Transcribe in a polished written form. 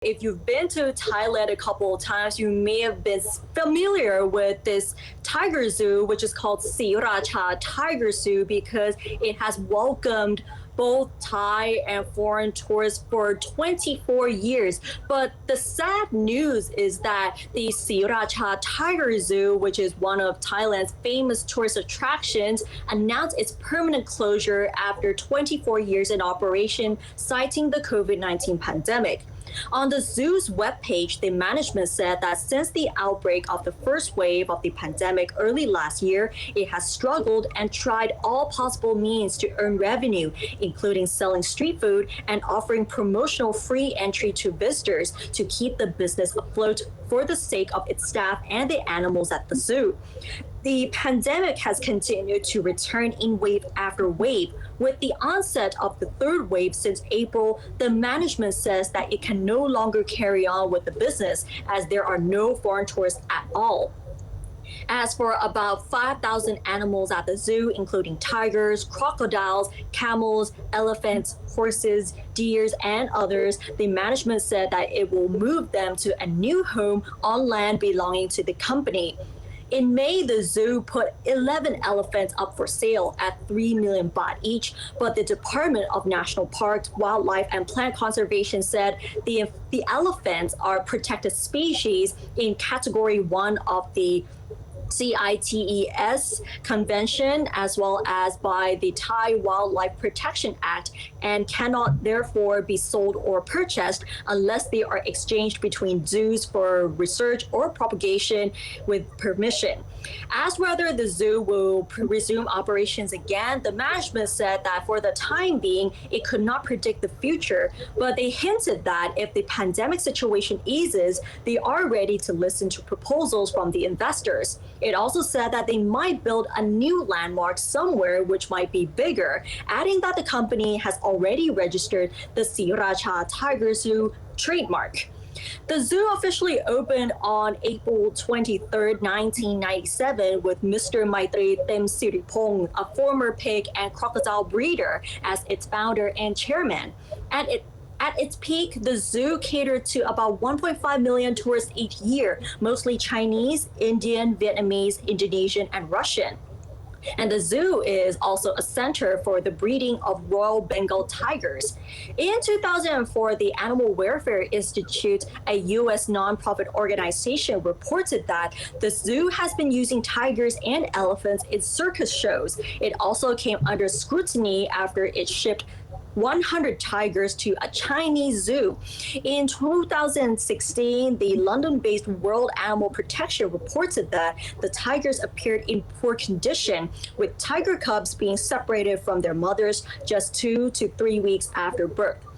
If you've been to Thailand a couple of times, you may have been familiar with this tiger zoo, which is called Sriracha Tiger Zoo, because it has welcomed both Thai and foreign tourists for 24 years. But the sad news is that the Sriracha Tiger Zoo, which is one of Thailand's famous tourist attractions, announced its permanent closure after 24 years in operation, citing the COVID-19 pandemic. On the zoo's webpage, the management said that since the outbreak of the first wave of the pandemic early last year, it has struggled and tried all possible means to earn revenue, including selling street food and offering promotional free entry to visitors to keep the business afloat for the sake of its staff and the animals at the zoo. The pandemic has continued to return in wave after wave. With the onset of the third wave since April, the management says that it can no longer carry on with the business as there are no foreign tourists at all. As for about 5,000 animals at the zoo, including tigers, crocodiles, camels, elephants, horses, deers, and others, the management said that it will move them to a new home on land belonging to the company. In May, the zoo put 11 elephants up for sale at 3 million baht each, but the Department of National Parks, Wildlife and Plant Conservation said the elephants are protected species in Category 1 of the CITES convention as well as by the Thai Wildlife Protection Act and cannot therefore be sold or purchased unless they are exchanged between zoos for research or propagation with permission. As whether the zoo will resume operations again, the management said that for the time being, it could not predict the future, but they hinted that if the pandemic situation eases, they are ready to listen to proposals from the investors. It also said that they might build a new landmark somewhere which might be bigger, adding that the company has already registered the Sriracha Tiger Zoo trademark. The zoo officially opened on April 23, 1997, with Mr. Maitri Temsiripong, a former pig and crocodile breeder, as its founder and chairman. At its peak, the zoo catered to about 1.5 million tourists each year, mostly Chinese, Indian, Vietnamese, Indonesian, and Russian. And the zoo is also a center for the breeding of Royal Bengal tigers. In 2004, the Animal Welfare Institute, a U.S. nonprofit organization, reported that the zoo has been using tigers and elephants in circus shows. It also came under scrutiny after it shipped 100 tigers to a Chinese zoo. In 2016, the London-based World Animal Protection reported that the tigers appeared in poor condition, with tiger cubs being separated from their mothers just 2 to 3 weeks after birth.